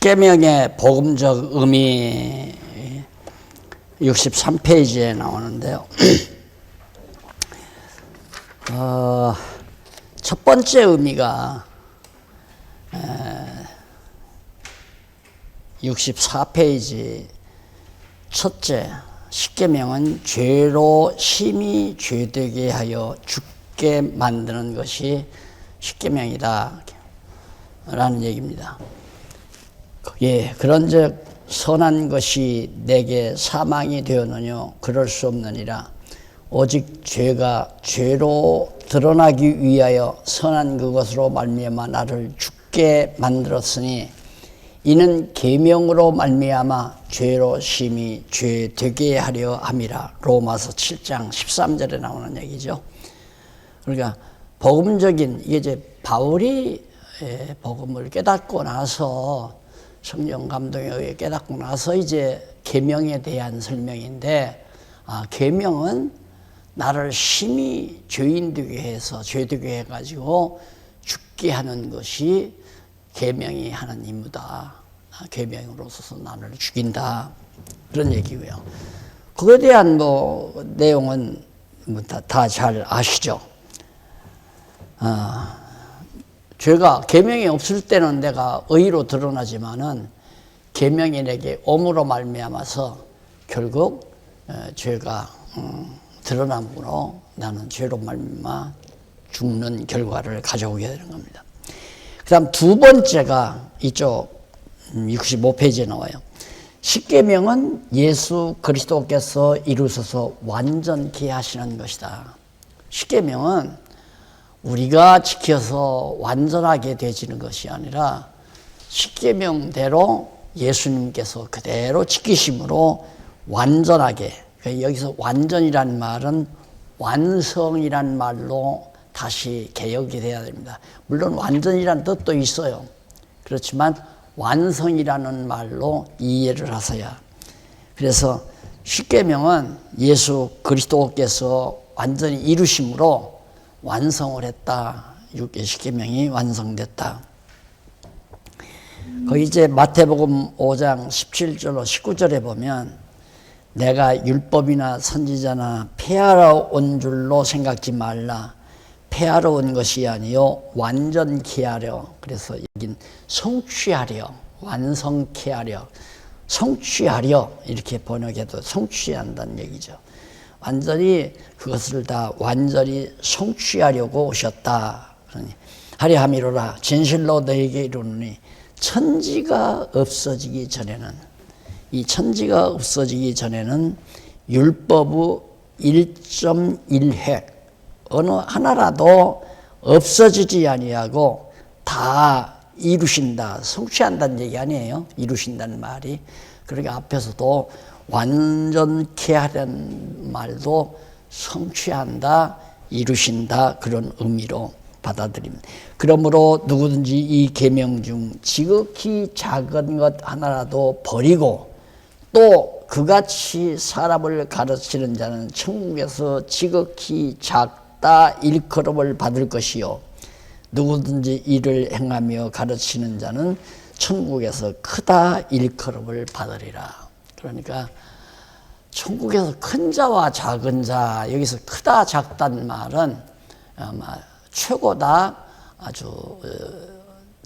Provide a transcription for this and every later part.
십계명의 복음적 의미 63페이지에 나오는데요. 첫 번째 의미가 64페이지 첫째, 십계명은 죄로 심히 죄되게 하여 죽게 만드는 것이 십계명이다 라는 얘기입니다. 예, 그런즉 선한 것이 내게 사망이 되었느뇨 그럴 수 없느니라. 오직 죄가 죄로 드러나기 위하여 선한 그것으로 말미암아 나를 죽게 만들었으니 이는 계명으로 말미암아 죄로 심히 죄되게 하려 함이라. 로마서 7장 13절에 나오는 얘기죠. 그러니까 복음적인, 이게 이제 바울이 복음을 깨닫고 나서 성령 감동에 의해 깨닫고 나서 이제 계명에 대한 설명인데, 계명은 나를 심히 죄인 되게 해서 죄되게 해가지고 죽게 하는 것이 계명이 하는 임무다. 계명으로서 나를 죽인다. 그런 얘기고요. 그거에 대한 내용은 다 잘 아시죠. 죄가 계명이 없을 때는 내가 의로 드러나지만은 계명이 내게 엄으로 말미암아서 결국 죄가 드러남으로 나는 죄로 말미암아 죽는 결과를 가져오게 되는 겁니다. 그 다음 두 번째가 이쪽 65페이지에 나와요. 십계명은 예수 그리스도께서 이루셔서 완전케 하시는 것이다. 십계명은 우리가 지켜서 완전하게 되지는 것이 아니라 십계명대로 예수님께서 그대로 지키심으로 완전하게, 여기서 완전이란 말은 완성이란 말로 다시 개혁이 돼야 됩니다. 물론 완전이라는 뜻도 있어요. 그렇지만 완성이라는 말로 이해를 하셔야. 그래서 십계명은 예수 그리스도께서 완전히 이루심으로 완성을 했다. 십계명이 완성됐다. 거기 이제 마태복음 5장 17절로 19절에 보면 내가 율법이나 선지자나 폐하러 온 줄로 생각지 말라. 폐하러 온 것이 아니요 완전케 하려. 그래서 여긴 성취하려, 완성케 하려, 성취하려 이렇게 번역해도 성취한다는 얘기죠. 완전히 그것을 다 완전히 성취하려고 오셨다. 그러니 하려 함이로라. 진실로 너에게 이르노니 천지가 없어지기 전에는, 이 천지가 없어지기 전에는 율법의 1.1획 어느 하나라도 없어지지 아니하고 다 이루신다, 성취한다는 얘기 아니에요. 이루신다는 말이. 그러니까 앞에서도 완전케 하려는 말도 성취한다, 이루신다 그런 의미로 받아들입니다. 그러므로 누구든지 이 계명 중 지극히 작은 것 하나라도 버리고 또 그같이 사람을 가르치는 자는 천국에서 지극히 작다 일컬음을 받을 것이요 누구든지 이를 행하며 가르치는 자는 천국에서 크다 일컬음을 받으리라. 그러니까 천국에서 큰 자와 작은 자, 여기서 크다 작다는 말은 아마 최고다, 아주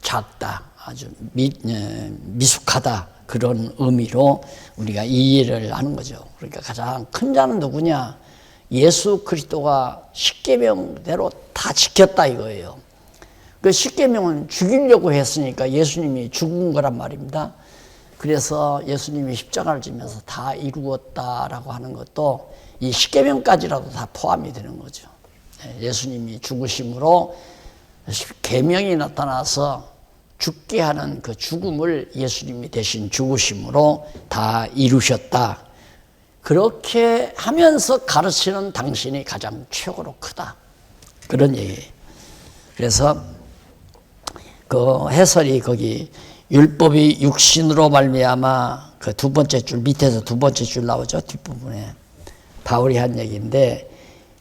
작다, 아주 미숙하다 그런 의미로 우리가 이해를 하는 거죠. 그러니까 가장 큰 자는 누구냐? 예수 그리스도가 십계명대로 다 지켰다 이거예요. 그 십계명은 죽이려고 했으니까 예수님이 죽은 거란 말입니다. 그래서 예수님이 십자가를 지면서 다 이루었다라고 하는 것도 이 십계명까지라도 다 포함이 되는 거죠. 예수님이 죽으심으로 계명이 나타나서 죽게 하는 그 죽음을 예수님이 대신 죽으심으로 다 이루셨다. 그렇게 하면서 가르치는 당신이 가장 최고로 크다. 그런 얘기예요. 그래서 그 해설이 거기 율법이 육신으로 말미암아 그 두 번째 줄 밑에서 두 번째 줄 나오죠. 뒷부분에 바울이 한 얘기인데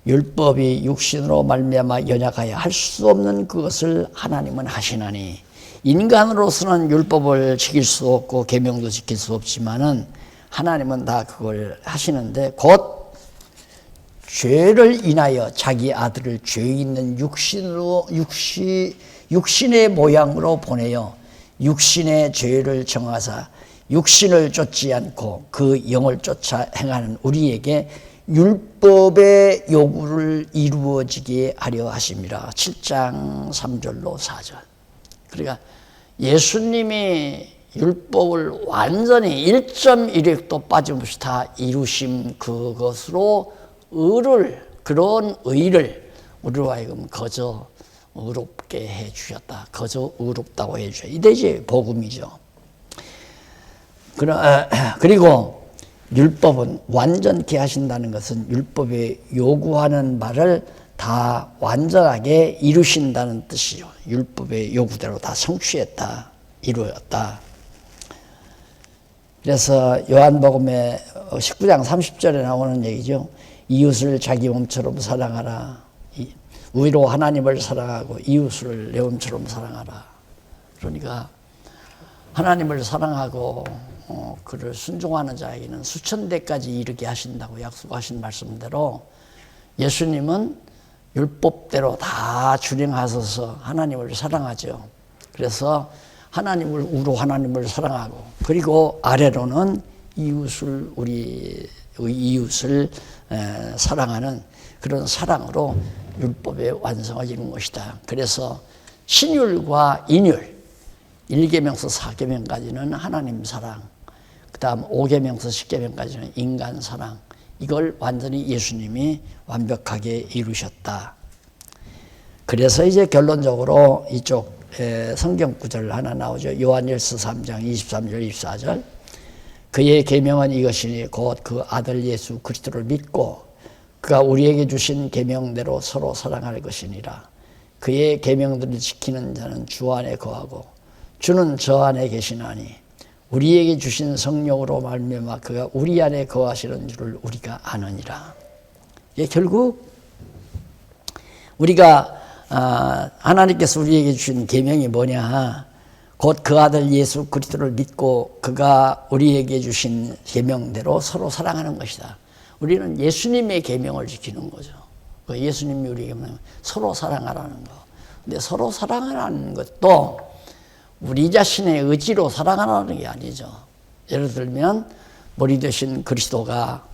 율법이 육신으로 말미암아 연약하여 할 수 없는 그것을 하나님은 하시나니 인간으로서는 율법을 지킬 수 없고 계명도 지킬 수 없지만은 하나님은 다 그걸 하시는데 곧 죄를 인하여 자기 아들을 죄 있는 육신의 모양으로 보내어 육신의 죄를 정하사 육신을 쫓지 않고 그 영을 쫓아 행하는 우리에게 율법의 요구를 이루어지게 하려 하심이라. 7장 3절로 4절. 그러니까 예수님이 율법을 완전히 1.1획도 빠짐없이 다 이루심, 그것으로 그런 의를 우리로 하여금 거저 의롭게 해 주셨다. 거저 의롭다고 해 주셨다. 이게 이제 복음이죠. 그리고 율법은 완전케 하신다는 것은 율법에 요구하는 바를 다 완전하게 이루신다는 뜻이죠. 율법의 요구대로 다 성취했다, 이루었다. 그래서 요한복음의 19장 30절에 나오는 얘기죠. 이웃을 자기 몸처럼 사랑하라. 우리로 하나님을 사랑하고 이웃을 내 몸처럼 사랑하라. 그러니까 하나님을 사랑하고 그를 순종하는 자에게는 수천대까지 이르게 하신다고 약속하신 말씀대로 예수님은 율법대로 다 준행하셔서 하나님을 사랑하죠. 그래서 우로 하나님을 사랑하고 그리고 아래로는 우리 이웃을 사랑하는 그런 사랑으로 율법의 완성을 이룬 것이다. 그래서 신율과 인율 1계명서 4계명까지는 하나님 사랑, 그 다음 5계명서 10계명까지는 인간 사랑, 이걸 완전히 예수님이 완벽하게 이루셨다. 그래서 이제 결론적으로 이쪽 성경 구절 하나 나오죠. 요한일서 3장 23절 24절. 그의 계명은 이것이니 곧 그 아들 예수 그리스도를 믿고 그가 우리에게 주신 계명대로 서로 사랑할 것이니라. 그의 계명들을 지키는 자는 주 안에 거하고 주는 저 안에 계시나니 우리에게 주신 성령으로 말미암아 그가 우리 안에 거하시는 줄을 우리가 아느니라. 결국 우리가 하나님께서 우리에게 주신 계명이 뭐냐? 곧 그 아들 예수 그리스도를 믿고 그가 우리에게 주신 계명대로 서로 사랑하는 것이다. 우리는 예수님의 계명을 지키는 거죠. 예수님이 우리에게 서로 사랑하라는 거. 근데 서로 사랑하라는 것도 우리 자신의 의지로 사랑하라는 게 아니죠. 예를 들면 머리 되신 그리스도가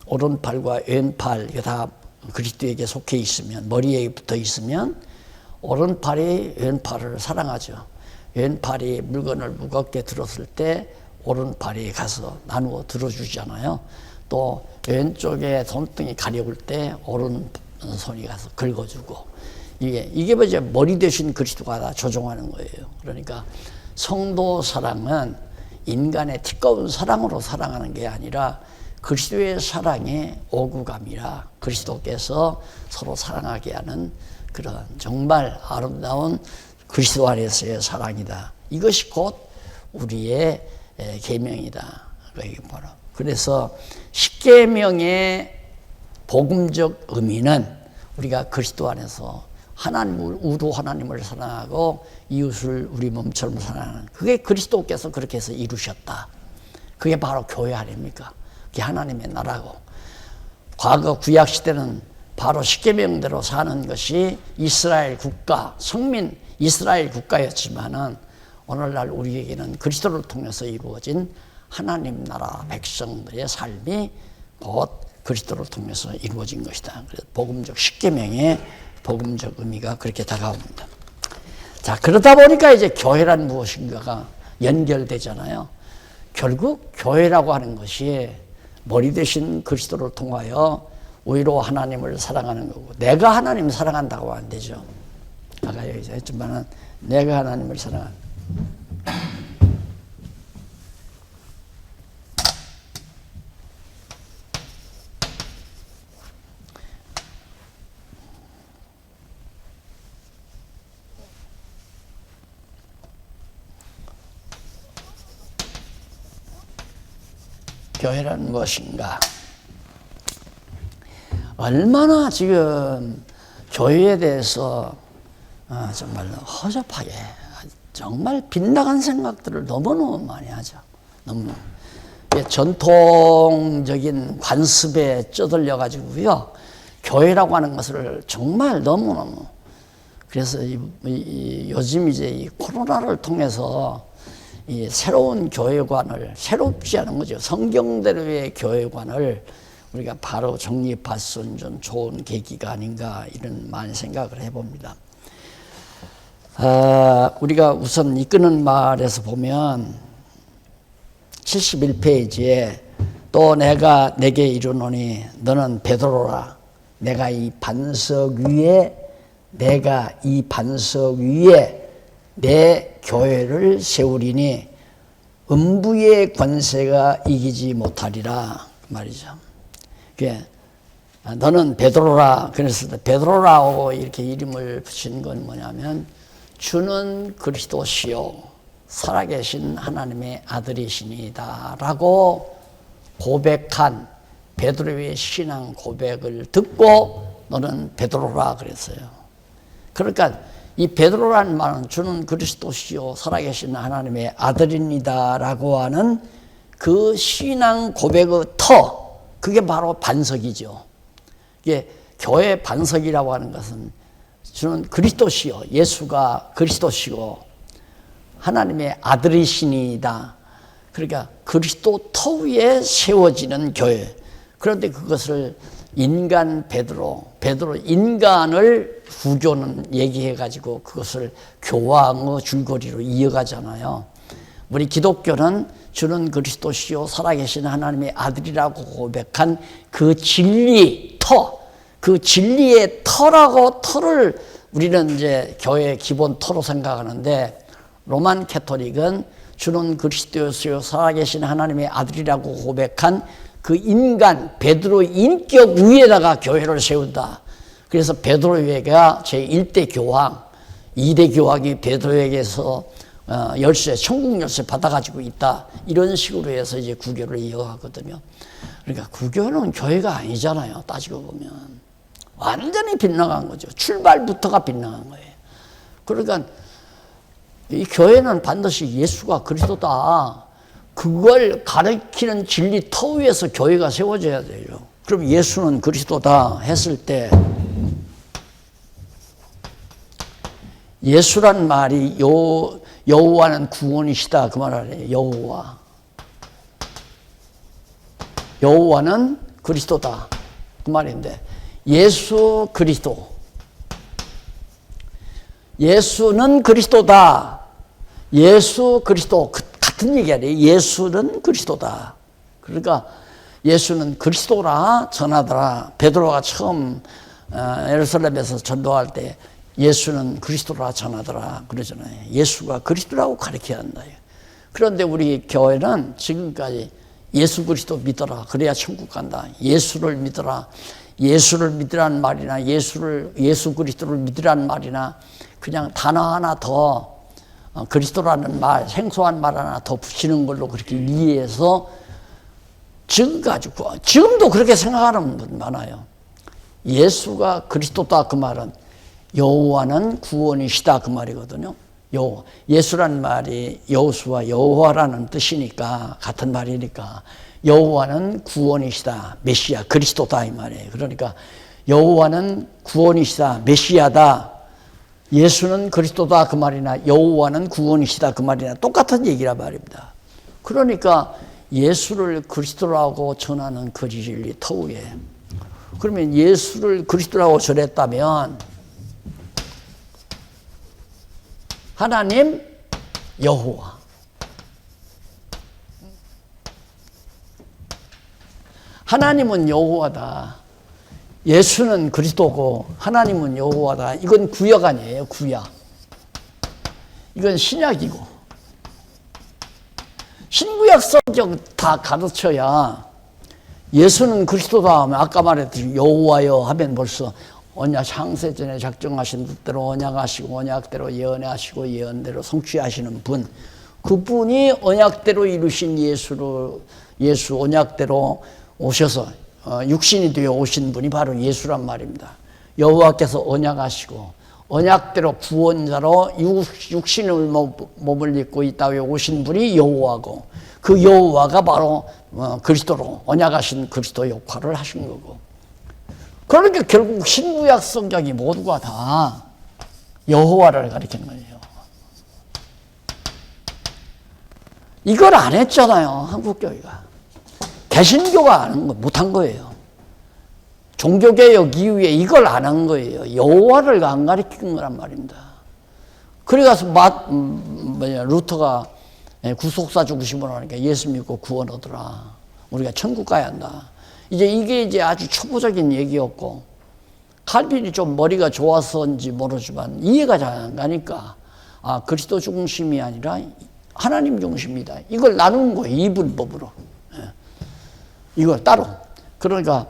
오른팔과 왼팔 다 그리스도에게 속해 있으면, 머리에 붙어 있으면 오른팔이 왼팔을 사랑하죠. 왼팔이 물건을 무겁게 들었을 때 오른팔이 가서 나누어 들어주잖아요. 또 왼쪽에 손등이 가려울 때 오른손이 가서 긁어주고, 이게 이제 머리 대신 그리스도가 다 조종하는 거예요. 그러니까 성도 사랑은 인간의 티꺼운 사랑으로 사랑하는 게 아니라 그리스도의 사랑의 오구감이라 그리스도께서 서로 사랑하게 하는 그런 정말 아름다운 그리스도 안에서의 사랑이다. 이것이 곧 우리의 계명이다. 그래서 십계명의 복음적 의미는 우리가 그리스도 안에서 우로 하나님을 사랑하고 이웃을 우리 몸처럼 사랑하는, 그게 그리스도께서 그렇게 해서 이루셨다. 그게 바로 교회 아닙니까? 그게 하나님의 나라고, 과거 구약 시대는 바로 십계명대로 사는 것이 이스라엘 국가, 성민 이스라엘 국가였지만은 오늘날 우리에게는 그리스도를 통해서 이루어진 하나님 나라 백성들의 삶이 곧 그리스도를 통해서 이루어진 것이다. 그래서 복음적 십계명의 복음적 의미가 그렇게 다가옵니다. 자, 그러다 보니까 이제 교회란 무엇인가가 연결되잖아요. 결국 교회라고 하는 것이 머리 대신 그리스도를 통하여 우리로 하나님을 사랑하는 거고, 내가 하나님을 사랑한다고 안 되죠. 아까 여기서 했지만은 내가 하나님을 사랑하는. 교회란 무엇인가? 얼마나 지금 교회에 대해서 정말로 허접하게 정말 빗나간 생각들을 너무너무 많이 하죠. 너무너무. 전통적인 관습에 쩌들려 가지고요. 교회라고 하는 것을 정말 너무너무. 그래서 요즘 이제 이 코로나를 통해서 이 새로운 교회관을, 새롭지 않은 거죠. 성경대로의 교회관을 우리가 바로 정립할 수 있는 좀 좋은 계기가 아닌가, 이런 많은 생각을 해봅니다. 우리가 우선 이끄는 말에서 보면 71페이지에 또 내가 내게 이르노니 너는 베드로라. 내가 이 반석 위에 내 교회를 세우리니 음부의 권세가 이기지 못하리라 말이죠. 너는 베드로라. 그래서 베드로라고 이렇게 이름을 붙인 건 뭐냐면 주는 그리스도시요 살아계신 하나님의 아들이시니다 라고 고백한 베드로의 신앙 고백을 듣고 너는 베드로라 그랬어요. 그러니까 이 베드로라는 말은 주는 그리스도시요 살아계신 하나님의 아들입니다 라고 하는 그 신앙 고백의 터, 그게 바로 반석이죠. 이게 교회 반석이라고 하는 것은 주는 그리스도시요, 예수가 그리스도시고 하나님의 아들이시니다. 그러니까 그리스도 터 위에 세워지는 교회. 그런데 그것을 인간 베드로 인간을 구조는 얘기해가지고 그것을 교황의 줄거리로 이어가잖아요. 우리 기독교는 주는 그리스도시요 살아계신 하나님의 아들이라고 고백한 그 진리 터, 그 진리의 터라고 터를 우리는 이제 교회의 기본 터로 생각하는데, 로만 캐토릭은 주는 그리스도시요 살아계신 하나님의 아들이라고 고백한 그 인간 베드로 인격 위에다가 교회를 세운다. 그래서 베드로에게가 제1대 교황, 2대 교황이 베드로에게서 열쇠, 천국 열쇠 받아가지고 있다. 이런 식으로 해서 이제 구교를 이어가거든요. 그러니까 구교는 교회가 아니잖아요. 따지고 보면 완전히 빗나간 거죠. 출발부터가 빗나간 거예요. 그러니까 이 교회는 반드시 예수가 그리스도다. 그걸 가르치는 진리 터 위에서 교회가 세워져야 돼요. 그럼 예수는 그리스도다 했을 때 예수란 말이 여호와는 구원이시다 그 말 아니에요. 여호와는 그리스도다 그 말인데, 예수 그리스도, 예수는 그리스도다, 예수 그리스도 같은 얘기 아니에요. 예수는 그리스도다. 그러니까 예수는 그리스도라 전하더라. 베드로가 처음 예루살렘에서 전도할 때 예수는 그리스도라 전하더라 그러잖아요. 예수가 그리스도라고 가르쳐야 한다. 그런데 우리 교회는 지금까지 예수 그리스도 믿어라 그래야 천국 간다, 예수를 믿어라, 예수를 믿으라는 말이나 예수 그리스도를 믿으라는 말이나 그냥 단어 하나 더 그리스도라는 말, 생소한 말 하나 더 붙이는 걸로 그렇게 이해해서 지금도 그렇게 생각하는 분 많아요. 예수가 그리스도다 그 말은 여호와는 구원이시다 그 말이거든요. 예수라는 말이 여호수와 여호와라는 뜻이니까, 같은 말이니까 여호와는 구원이시다, 메시아 그리스도다 이 말이에요. 그러니까 여호와는 구원이시다, 메시아다, 예수는 그리스도다 그 말이나 여호와는 구원이시다 그 말이나 똑같은 얘기란 말입니다. 그러니까 예수를 그리스도라고 전하는 그 진리 터 위에, 그러면 예수를 그리스도라고 전했다면 하나님 여호와, 하나님은 여호와다, 예수는 그리스도고 하나님은 여호와다. 이건 구약 아니에요. 구약. 이건 신약이고, 신구약 성경 다 가르쳐야 예수는 그리스도다 하면, 아까 말했듯이 여호와여 하면 벌써 언약 창세전에 작정하신 뜻대로 언약하시고 언약대로 예언하시고 예언대로 성취하시는 분, 그분이 언약대로 이루신 예수 언약대로 오셔서 육신이 되어 오신 분이 바로 예수란 말입니다. 여호와께서 언약하시고 언약대로 구원자로 육신의 몸을 입고 이 땅에 오신 분이 여호와고, 그 여호와가 바로 그리스도로 언약하신 그리스도 역할을 하신 거고. 그러니까 결국 신구약 성경이 모두가 다 여호와를 가리키는 거예요. 이걸 안 했잖아요, 한국교회가. 개신교가 못한 거예요. 종교개혁 이후에 이걸 안 한 거예요. 여호와를 안 가리킨 거란 말입니다. 그래가서 루터가 구속사 죽으심을 하니까 예수 믿고 구원 얻으라. 우리가 천국 가야 한다. 이게 이제 아주 초보적인 얘기였고, 칼빈이 좀 머리가 좋아서인지 모르지만 이해가 잘 안 가니까, 아, 그리스도 중심이 아니라 하나님 중심이다. 이걸 나누는 거예요, 이분법으로. 이걸 따로. 그러니까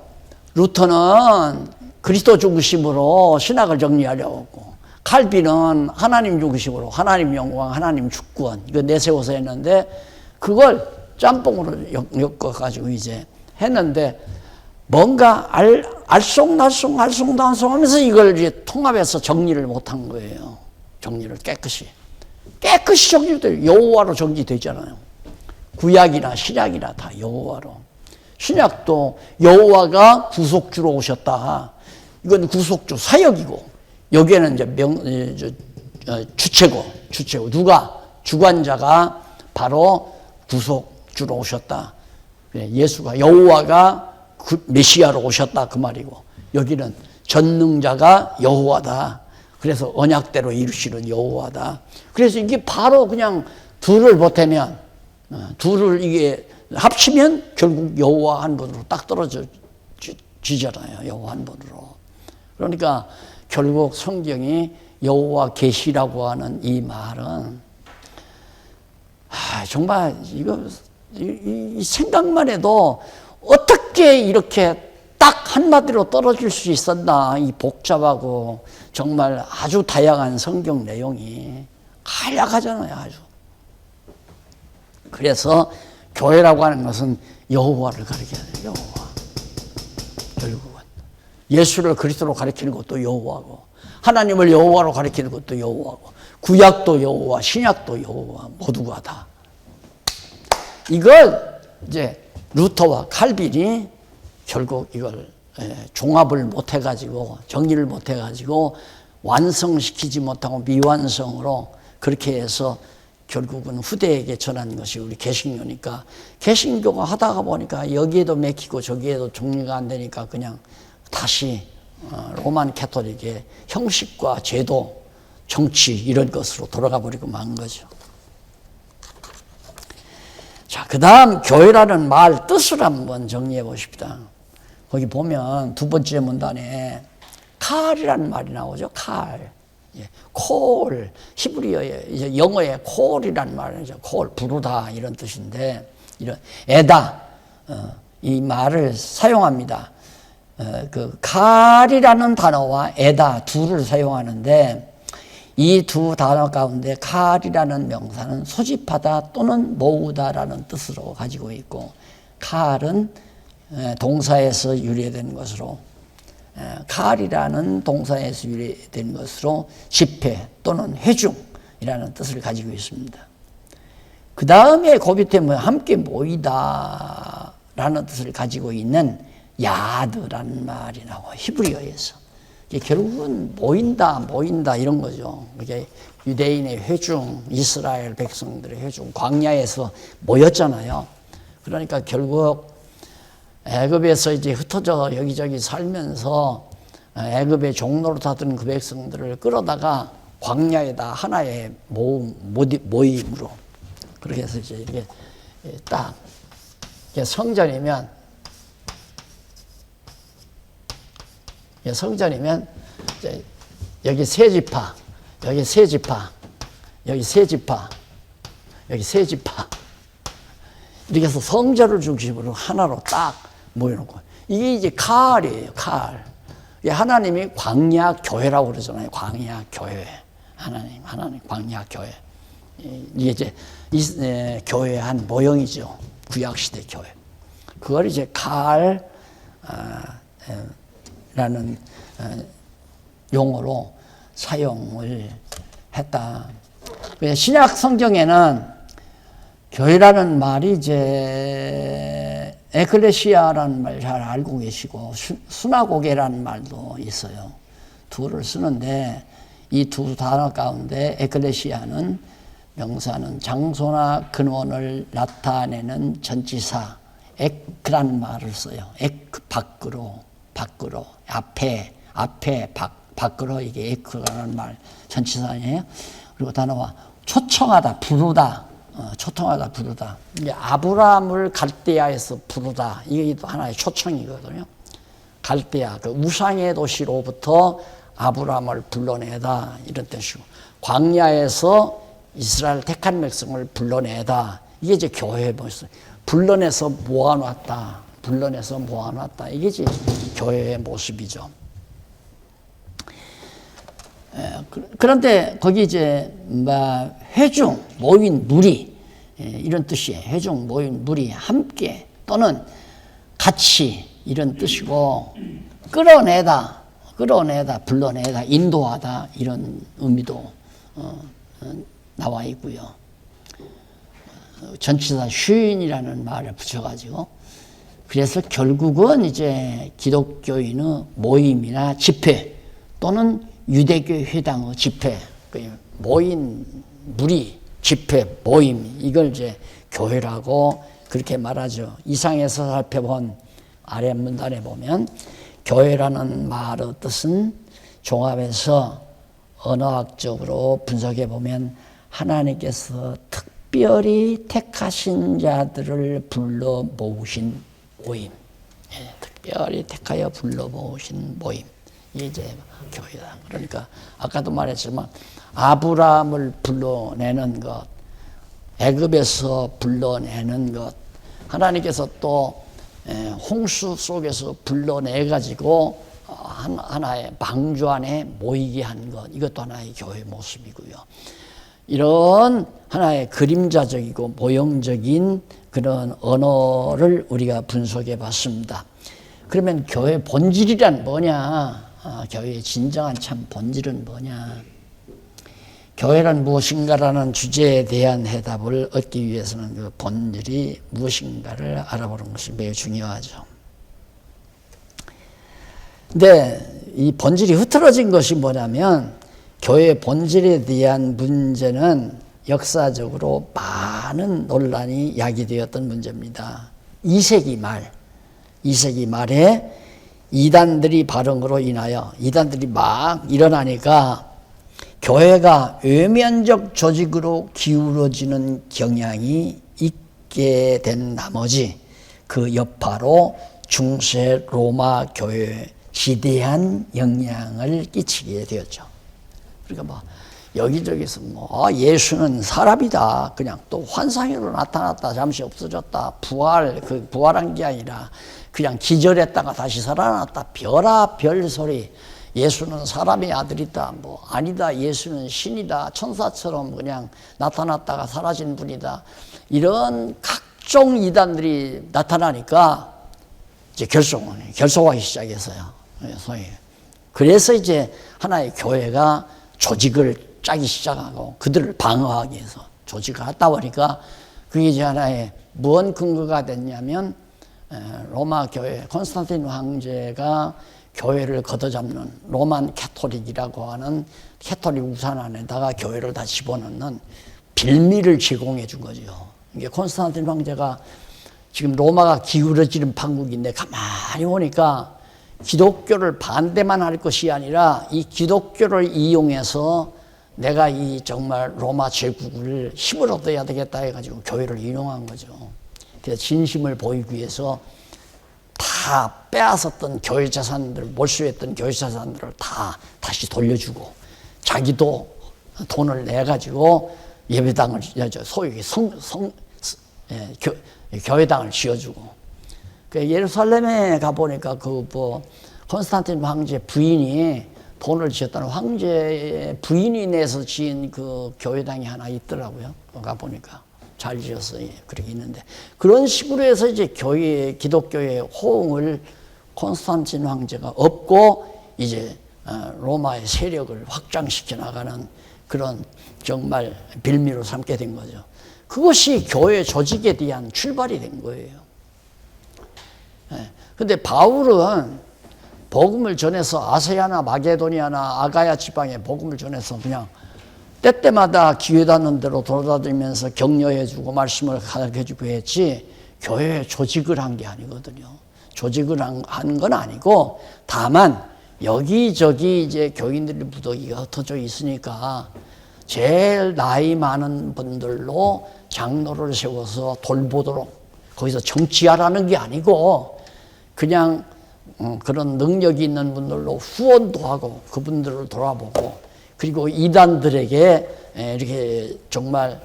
루터는 그리스도 중심으로 신학을 정리하려고 했고, 칼빈은 하나님 중심으로 하나님 영광, 하나님 주권 이거 내세워서 했는데, 그걸 짬뽕으로 엮어가지고 이제 했는데, 뭔가 알쏭달쏭 하면서 이걸 이제 통합해서 정리를 못한 거예요. 정리를 깨끗이 정리돼요. 여호와로 정리되잖아요. 구약이나 신약이나 다 여호와로. 신약도 여호와가 구속주로 오셨다. 이건 구속주 사역이고, 여기에는 이제 주체고 누가 주관자가 바로 구속주로 오셨다. 예수가 여호와가 메시아로 오셨다 그 말이고, 여기는 전능자가 여호와다. 그래서 언약대로 이루시는 여호와다. 그래서 이게 바로 그냥 둘을 보태면, 둘을 이게 합치면 결국 여호와 한 분으로 딱 떨어지잖아요. 여호와 한 분으로. 그러니까 결국 성경이 여호와 계시라고 하는 이 말은, 정말 이 생각만 해도 어떻게 이렇게 딱 한마디로 떨어질 수 있었나. 이 복잡하고 정말 아주 다양한 성경 내용이 간략하잖아요, 아주. 그래서 교회라고 하는 것은 여호와를 가리켜야 돼요, 여호와. 결국은 예수를 그리스도로 가리키는 것도 여호와고, 하나님을 여호와로 가리키는 것도 여호와고, 구약도 여호와, 신약도 여호와, 모두가 다. 이걸 이제 루터와 칼빈이 결국 이걸 종합을 못 해가지고, 정리를 못 해가지고 완성시키지 못하고 미완성으로 그렇게 해서 결국은 후대에게 전한 것이 우리 개신교니까, 개신교가 하다가 보니까 여기에도 맥히고 저기에도 정리가 안 되니까 그냥 다시 로만 캐토릭의 형식과 제도, 정치 이런 것으로 돌아가 버리고 만 거죠. 자, 그 다음 교회라는 말 뜻을 한번 정리해 보십시다. 거기 보면 두 번째 문단에 칼이라는 말이 나오죠. 칼. 콜. 히브리어에, 이제 영어에 콜이라는 말이죠. 콜, 부르다 이런 뜻인데, 이런 에다, 이 말을 사용합니다. 그 칼이라는 단어와 에다 둘을 사용하는데, 이 두 단어 가운데 칼이라는 명사는 소집하다 또는 모으다라는 뜻으로 가지고 있고, 칼은 동사에서 유래된 것으로, 칼이라는 동사에서 유래된 것으로 집회 또는 회중이라는 뜻을 가지고 있습니다. 그 다음에 그 밑에 함께 모이다라는 뜻을 가지고 있는 야드라는 말이 나와요, 히브리어에서. 결국은 모인다 이런 거죠. 이게 유대인의 회중, 이스라엘 백성들의 회중, 광야에서 모였잖아요. 그러니까 결국 애굽에서 이제 흩어져 여기저기 살면서 애굽의 종로로 타던 그 백성들을 끌어다가 광야에다 하나의 모임으로, 그렇게 해서 이제 이렇게 딱 성전이면 이제 여기 세 지파, 여기 세 지파, 여기 세 지파, 여기 세 지파, 이렇게 해서 성전을 중심으로 하나로 딱 모여놓고, 이게 이제 칼이에요, 칼. 하나님이 광야 교회라고 그러잖아요. 광야 교회. 하나님 광야 교회. 이게 이제 교회의 한 모형이죠. 구약시대 교회. 그걸 이제 칼, 라는 용어로 사용을 했다. 신약 성경에는 교회라는 말이 이제 에클레시아라는 말 잘 알고 계시고 수나고게라는 말도 있어요. 둘을 쓰는데 이 두 단어 가운데 에클레시아는 명사는 장소나 근원을 나타내는 전치사 에크라는 말을 써요. 에크 밖으로 앞에 밖으로 이게 에크라는 말 전치사예요. 그리고 단어와 초청하다 부르다 초청하다 부르다. 이제 아브라함을 갈대아에서 부르다. 이게 또 하나의 초청이거든요. 갈대아 그 우상의 도시로부터 아브라함을 불러내다 이런 뜻이고, 광야에서 이스라엘 택한 백성을 불러내다. 이게 이제 교회의 모습. 불러내서 모아놨다. 이게 이제 교회의 모습이죠. 그런데 거기 이제 회중, 모인 무리 이런 뜻이에요. 회중, 모인 무리 함께 또는 같이 이런 뜻이고, 끌어내다, 불러내다, 인도하다 이런 의미도 나와 있고요. 전치사 쉰이라는 말을 붙여가지고, 그래서 결국은 이제 기독교인의 모임이나 집회 또는 유대교 회당의 집회, 모인 무리, 집회, 모임, 이걸 이제 교회라고 그렇게 말하죠. 이상에서 살펴본 아래 문단에 보면 교회라는 말의 뜻은 종합해서 언어학적으로 분석해 보면 하나님께서 특별히 택하신 자들을 불러 모으신 모임, 특별히 택하여 불러 모으신 모임, 이게 이제 교회다. 그러니까 아까도 말했지만 아브라함을 불러내는 것, 애굽에서 불러내는 것, 하나님께서 또 홍수 속에서 불러내 가지고 하나의 방주 안에 모이게 한 것, 이것도 하나의 교회의 모습이고요. 이런 하나의 그림자적이고 모형적인 그런 언어를 우리가 분석해 봤습니다. 그러면 교회 본질이란 뭐냐? 교회의 진정한 참 본질은 뭐냐? 교회란 무엇인가라는 주제에 대한 해답을 얻기 위해서는 그 본질이 무엇인가를 알아보는 것이 매우 중요하죠. 근데 이 본질이 흐트러진 것이 뭐냐면, 교회의 본질에 대한 문제는 역사적으로 많은 논란이 야기되었던 문제입니다. 2세기 말에 이단들이 발흥으로 인하여 이단들이 막 일어나니까 교회가 외면적 조직으로 기울어지는 경향이 있게 된 나머지 그 여파로 중세 로마 교회에 지대한 영향을 끼치게 되었죠. 그러니까 여기저기서 예수는 사람이다, 그냥 또 환상으로 나타났다, 잠시 없어졌다, 부활한 게 아니라 그냥 기절했다가 다시 살아났다, 별의별 소리. 예수는 사람의 아들이다, 아니다, 예수는 신이다, 천사처럼 그냥 나타났다가 사라진 분이다, 이런 각종 이단들이 나타나니까 이제 결속하기 시작했어요. 그래서 이제 하나의 교회가 조직을 짜기 시작하고 그들을 방어하기 위해서 조직을 하다 보니까 그게 이제 하나의 무언 근거가 됐냐면, 로마 교회 콘스탄틴 황제가 교회를 걷어잡는 로만 캐토릭이라고 하는 캐토릭 우산 안에다가 교회를 다 집어넣는 빌미를 제공해 준 거죠. 이게 콘스탄틴 황제가 지금 로마가 기울어지는 판국인데 가만히 보니까 기독교를 반대만 할 것이 아니라 이 기독교를 이용해서 내가 이 정말 로마 제국을 힘을 얻어야 되겠다 해가지고 교회를 인용한 거죠. 그래서 진심을 보이기 위해서 다 빼앗았던 교회 자산들, 몰수했던 교회 자산들을 다 다시 돌려주고, 자기도 돈을 내가지고 예배당을, 소위 교회당을 지어주고. 예루살렘에 가보니까 콘스탄틴 황제 부인이 돈을 지었다는 황제의 부인이 내서 지은 그 교회당이 하나 있더라고요. 가보니까. 잘 지어서 그렇게 있는데, 그런 식으로 해서 이제 기독교의 호응을 콘스탄틴 황제가 얻고 이제 로마의 세력을 확장시켜 나가는 그런 정말 빌미로 삼게 된 거죠. 그것이 교회 조직에 대한 출발이 된 거예요. 근데 바울은 복음을 전해서 아세아나 마게도니아나 아가야 지방에 복음을 전해서 그냥 때때마다 기회 닿는 대로 돌아다니면서 격려해주고 말씀을 가르쳐주고 했지 교회에 조직을 한 게 아니거든요. 조직을 한 건 아니고 다만 여기저기 이제 교인들의 무더기가 흩어져 있으니까 제일 나이 많은 분들로 장로를 세워서 돌보도록 거기서 정치하라는 게 아니고 그냥 그런 능력이 있는 분들로 후원도 하고 그분들을 돌아보고 그리고 이단들에게 이렇게 정말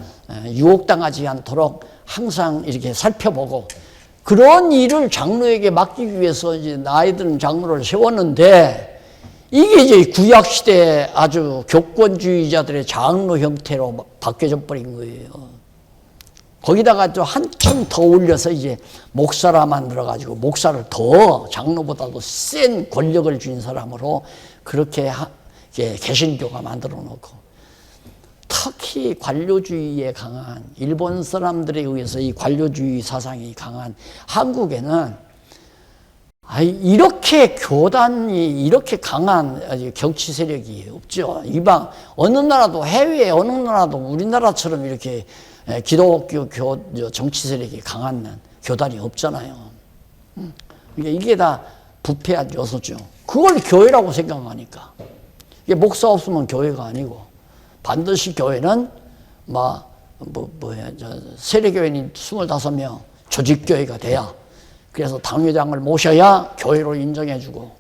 유혹당하지 않도록 항상 이렇게 살펴보고 그런 일을 장로에게 맡기기 위해서 이제 나이 든 장로를 세웠는데 이게 이제 구약시대에 아주 교권주의자들의 장로 형태로 바뀌어져 버린 거예요. 거기다가 또 한참 더 올려서 이제 목사라 만들어가지고 목사를 더 장로보다도 센 권력을 쥔 사람으로 그렇게 개신교가 만들어 놓고 특히 관료주의에 강한 일본 사람들에 의해서 이 관료주의 사상이 강한 한국에는 이렇게 교단이 이렇게 강한 정치 세력이 없죠. 이방 어느 나라도 해외 어느 나라도 우리나라처럼 이렇게 기독교 정치 세력이 강한 교단이 없잖아요. 이게 다 부패한 요소죠. 그걸 교회라고 생각하니까 이게 목사 없으면 교회가 아니고 반드시 교회는 세례교인이 25명 조직교회가 돼야 그래서 당회장을 모셔야 교회로 인정해주고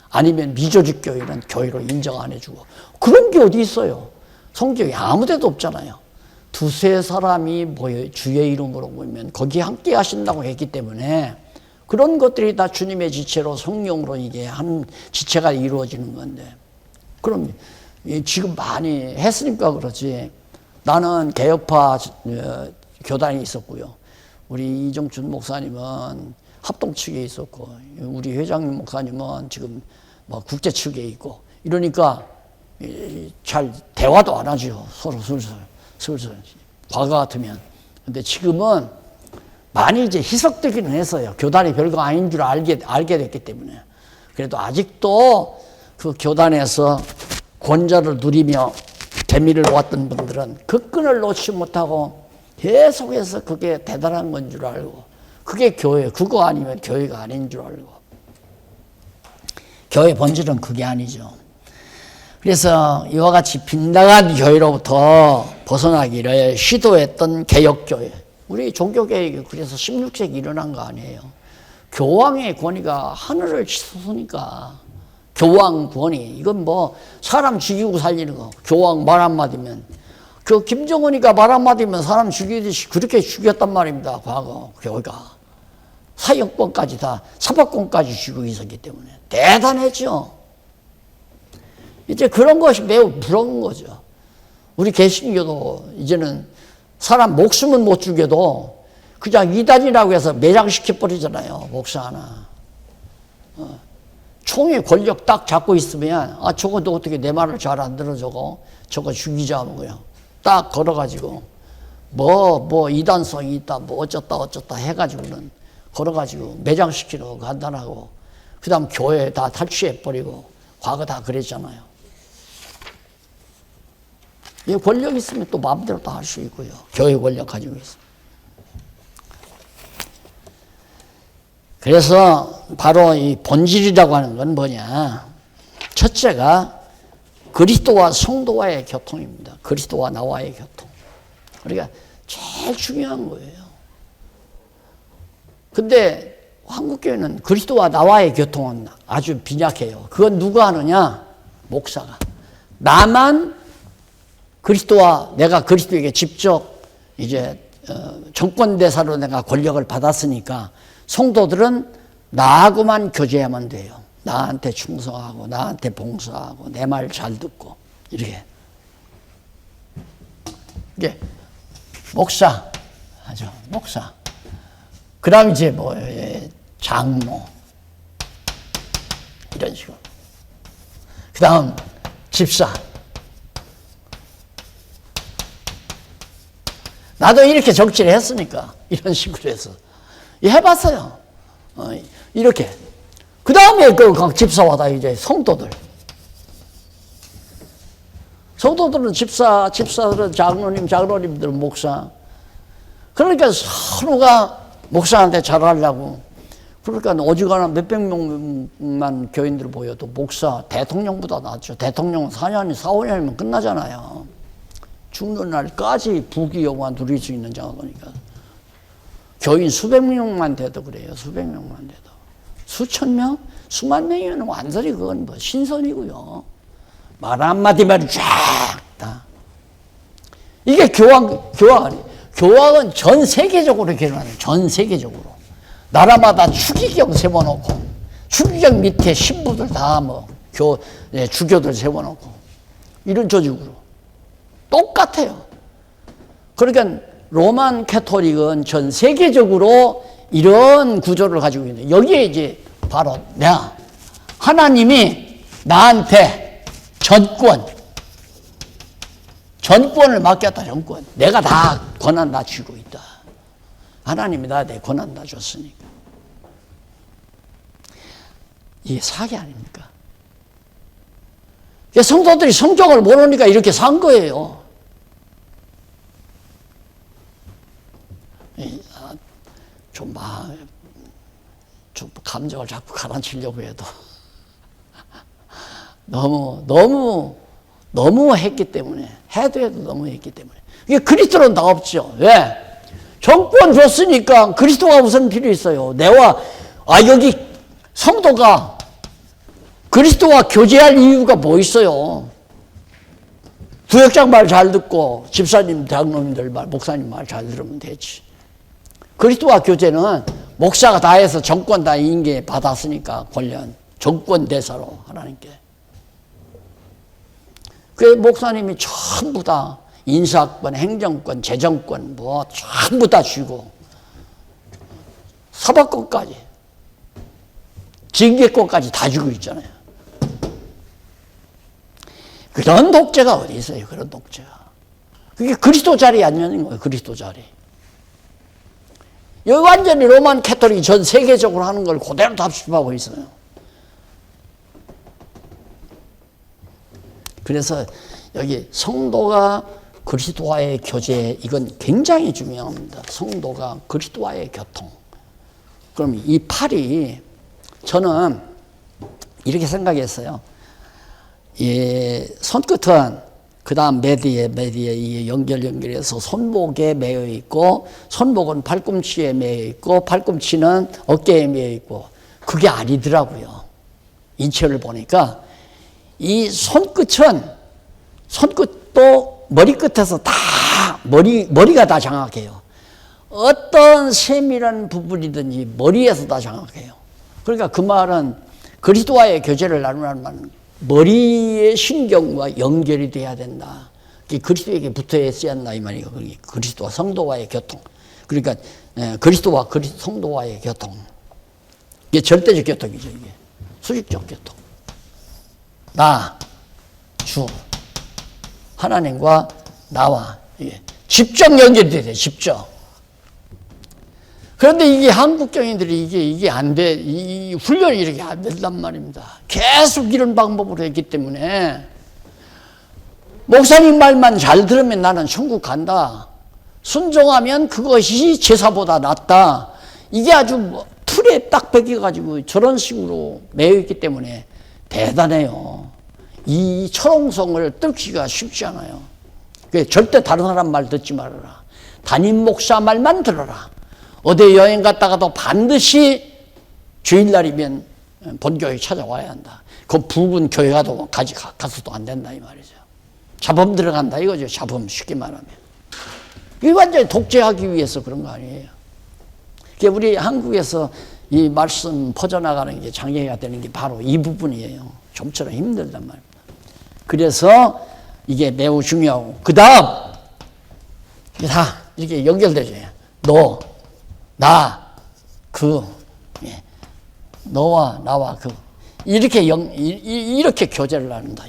아니면 미조직교회는 교회로 인정 안 해주고 그런 게 어디 있어요. 성경에 아무 데도 없잖아요. 두세 사람이 모여 주의 이름으로 모이면 거기에 함께 하신다고 했기 때문에 그런 것들이 다 주님의 지체로 성령으로 이게 한 지체가 이루어지는 건데 그럼 지금 많이 했으니까 그렇지 나는 개혁파 교단이 있었고요. 우리 이정춘 목사님은 합동 측에 있었고 우리 회장님 목사님은 지금 국제 측에 있고 이러니까 잘 대화도 안 하죠. 서로 슬슬 과거 같으면. 근데 지금은 많이 이제 희석되기는 했어요. 교단이 별거 아닌 줄 알게 됐기 때문에. 그래도 아직도 그 교단에서 권좌를 누리며 재미를 놓았던 분들은 그 끈을 놓지 못하고 계속해서 그게 대단한 건 줄 알고 그게 교회, 그거 아니면 교회가 아닌 줄 알고 교회 본질은 그게 아니죠. 그래서 이와 같이 빗나간 교회로부터 벗어나기를 시도했던 개혁교회. 우리 종교개혁이 그래서 16세기 일어난 거 아니에요. 교황의 권위가 하늘을 치솟으니까 교황 권위. 이건 사람 죽이고 살리는 거. 교황 말 한마디면. 그 김정은이가 말 한마디면 사람 죽이듯이 그렇게 죽였단 말입니다. 과거 교회가. 사형권까지 다 사법권까지 쥐고 있었기 때문에. 대단했죠. 이제 그런 것이 매우 부러운 거죠. 우리 개신교도 이제는 사람 목숨은 못 죽여도 그냥 이단이라고 해서 매장시켜버리잖아요. 목사 하나. 총의 권력 딱 잡고 있으면 저것도 어떻게 내 말을 잘 안 들어 저거 죽이자 뭐야. 딱 걸어가지고 이단성이 있다 어쩌다 해가지고는 걸어가지고 매장시키러 간단하고 그 다음 교회 다 탈취해버리고 과거 다 그랬잖아요. 이 권력 있으면 또 마음대로 다 할 수 있고요. 교회 권력 가지고 있으면. 그래서 바로 이 본질이라고 하는 건 뭐냐. 첫째가 그리스도와 성도와의 교통입니다. 그리스도와 나와의 교통. 그러니까 제일 중요한 거예요. 근데 한국교회는 그리스도와 나와의 교통은 아주 빈약해요. 그건 누가 하느냐? 목사가. 나만 내가 그리스도에게 직접 이제 정권대사로 내가 권력을 받았으니까 성도들은 나하고만 교제하면 돼요. 나한테 충성하고 나한테 봉사하고 내 말 잘 듣고 이렇게. 이게 목사 하죠. 목사. 그 다음 이제 장로 이런 식으로. 그 다음 집사. 나도 이렇게 적지를 했으니까 이런 식으로 해서 해봤어요. 이렇게. 그 다음에 그 집사와다 이제 성도들. 성도들은 집사들은 장로님들은 목사. 그러니까 서로가 목사한테 잘하려고. 그러니까 오지간한 몇백 명만 교인들 보여도 목사, 대통령보다 낫죠. 대통령은 4년, 4, 5년이면 끝나잖아요. 죽는 날까지 부귀영화 누릴 수 있는 장소니까. 교인 수백 명만 돼도 그래요. 수백 명만 돼도. 수천 명? 수만 명이면 완전히 그건 뭐 신선이고요. 말 한마디만 쫙 다. 이게 교황이에요. 교황은 전 세계적으로 결혼하는, 전 세계적으로. 나라마다 추기경 세워놓고, 추기경 밑에 신부들 다 주교들 세워놓고, 이런 조직으로. 똑같아요. 그러니까 로만 캐토릭은 전 세계적으로 이런 구조를 가지고 있는데, 여기에 이제 바로 하나님이 나한테 전권을 맡겼다, 전권. 내가 다 권한 다 쥐고 있다. 하나님이 나한테 권한 다 줬으니까. 이게 사기 아닙니까? 성도들이 성경을 모르니까 이렇게 산 거예요. 좀 감정을 자꾸 가라앉히려고 해도 너무 했기 때문에, 해도 너무 했기 때문에. 이게 그리스도는 다 없죠. 왜? 정권 줬으니까 그리스도가 무슨 필요 있어요? 여기 성도가 그리스도와 교제할 이유가 뭐 있어요? 구역장 말 잘 듣고 집사님, 장로님들 말, 목사님 말 잘 들으면 되지. 그리스도와 교제는 목사가 다 해서 정권 다 인계 받았으니까 권련, 정권 대사로 하나님께. 그 목사님이 전부 다 인사권, 행정권, 재정권 전부 다 쥐고 사법권까지, 징계권까지 다 쥐고 있잖아요. 그런 독재가 어디 있어요? 그런 독재가. 그게 그리스도 자리 안 여는 거예요. 그리스도 자리. 여기 완전히 로만 캐톨릭이 전 세계적으로 하는 걸 그대로 답습하고 있어요. 그래서 여기 성도가 그리스도와의 교제, 이건 굉장히 중요합니다. 성도가 그리스도와의 교통. 그럼 이 팔이, 저는 이렇게 생각했어요. 손끝은 그 다음 매디에 이게 연결해서 손목에 매여 있고, 손목은 팔꿈치에 매여 있고, 팔꿈치는 어깨에 매여 있고, 그게 아니더라고요. 인체를 보니까 이 손끝도 머리끝에서 다 머리가 다 장악해요. 어떤 세밀한 부분이든지 머리에서 다 장악해요. 그러니까 그 말은 그리스도와의 교제를 나누는 말은 머리의 신경과 연결이 돼야 된다. 그리스도에게 붙어 있어야 한다 이 말이에요. 그리스도와 성도와의 교통. 그러니까 그리스도와 성도와의 교통. 이게 절대적 교통이죠. 이게 수직적 교통. 주 하나님과 나와 이게 직접 연결이 돼요. 직접. 그런데 이게 한국 교인들이 이게 안 돼. 이 훈련이 이렇게 안 된단 말입니다. 계속 이런 방법으로 했기 때문에 목사님 말만 잘 들으면 나는 천국 간다. 순종하면 그것이 제사보다 낫다. 이게 아주 틀에 딱 베껴가지고 저런 식으로 매여있기 때문에 대단해요. 이 철옹성을 뚫기가 쉽지 않아요. 절대 다른 사람 말 듣지 말아라. 담임 목사 말만 들어라. 어디 여행 갔다가도 반드시 주일날이면 본교회 찾아와야 한다. 그 부분 교회 가서도 안 된다 이 말이죠. 잡음 들어간다 이거죠. 잡음 쉽게 말하면. 이게 완전히 독재하기 위해서 그런 거 아니에요. 우리 한국에서 이 말씀 퍼져나가는 게 장애가 되는 게 바로 이 부분이에요. 좀처럼 힘들단 말입니다. 그래서 이게 매우 중요하고, 그 다음 이게 다 이렇게 연결되죠. 너와 나와 이렇게 교제를 나눈다.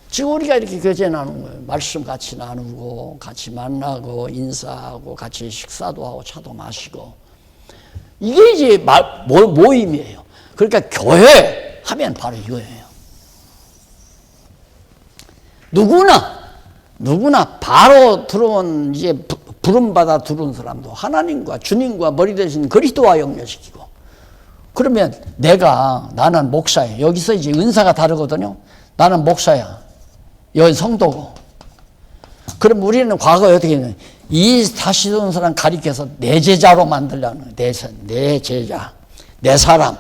지금 우리가 이렇게 교제 나누는 거예요. 말씀 같이 나누고, 같이 만나고, 인사하고, 같이 식사도 하고, 차도 마시고. 이게 이제 모임이에요. 그러니까 교회 하면 바로 이거예요. 누구나 바로 들어온 이제 부름받아 들어온 사람도 하나님과 주님과 머리 대신 그리스도와 연결시키고, 그러면 나는 목사예요. 여기서 이제 은사가 다르거든요. 나는 목사야. 여기 성도고. 그럼 우리는 과거에 어떻게 했냐면, 다시 들어온 사람 가리켜서 내 제자로 만들려는 거예요. 내 제자, 내 사람,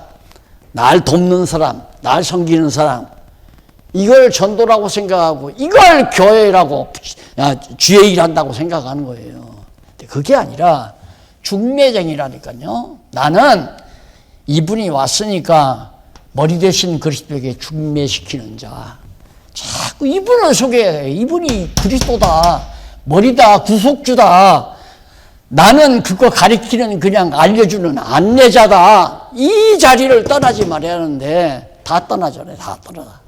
날 돕는 사람, 날 섬기는 사람. 이걸 전도라고 생각하고, 이걸 교회라고, 주의 일한다고 생각하는 거예요. 그게 아니라 중매쟁이라니까요. 나는 이분이 왔으니까 머리 대신 그리스도에게 중매시키는 자. 자꾸 이분을 소개해. 이분이 그리스도다. 머리다. 구속주다. 나는 그거 가리키는 그냥 알려주는 안내자다. 이 자리를 떠나지 말아야 하는데 다 떠나잖아요. 다 떠나.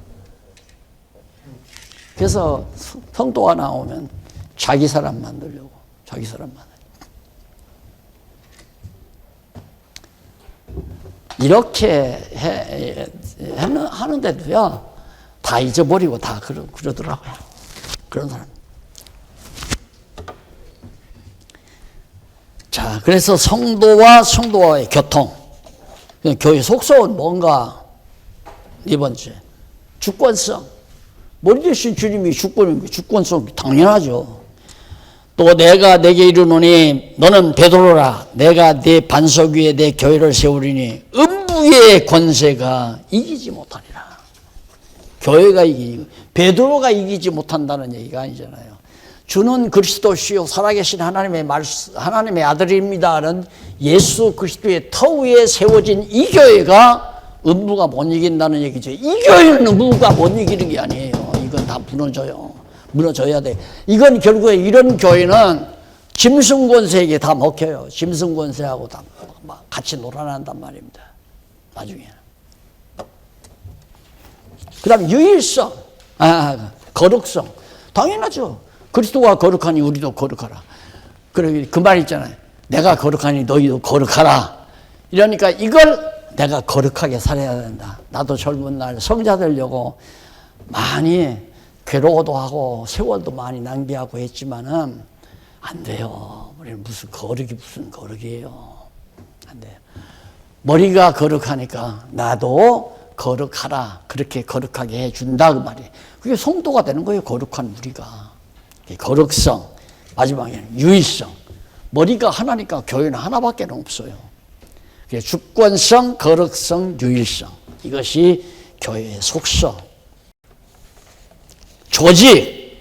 그래서 성도가 나오면 자기 사람 만들려고. 자기 사람 만들려고. 이렇게 하는데도요, 다 잊어버리고 다 그러더라고요. 그런 사람. 자, 그래서 성도와의 교통. 교회 속성은 뭔가? 네 번째, 주권성. 머리 대신 주님이 주권성 당연하죠. 또 내가 내게 이르노니 너는 베드로라. 내가 네 반석 위에 내 교회를 세우리니 음부의 권세가 이기지 못하리라. 교회가 이기고 베드로가 이기지 못한다는 얘기가 아니잖아요. 주는 그리스도시요 살아계신 하나님의 아들입니다는 예수 그리스도의 터 위에 세워진 이 교회가 음부가 못 이긴다는 얘기죠. 이 교회는 음부가 못 이기는 게 아니에요. 이건 다 무너져야 돼. 이건 결국에 이런 교회는 짐승 권세에게 다 먹혀요. 짐승 권세하고 다 같이 놀아난단 말입니다. 나중에. 그 다음에 유일성, 거룩성. 당연하죠. 그리스도가 거룩하니 우리도 거룩하라. 그 말 있잖아요. 내가 거룩하니 너희도 거룩하라. 이러니까 이걸 내가 거룩하게 살아야 된다. 나도 젊은 날 성자 되려고 많이 괴로워도 하고 세월도 많이 낭비하고 했지만은 안 돼요. 우리는 무슨 거룩이에요. 안 돼요. 머리가 거룩하니까 나도 거룩하라. 그렇게 거룩하게 해준다. 그 말이에요. 그게 성도가 되는 거예요. 거룩한 우리가. 거룩성. 마지막에는 유일성. 머리가 하나니까 교회는 하나밖에 없어요. 주권성, 거룩성, 유일성. 이것이 교회의 속성. 조직의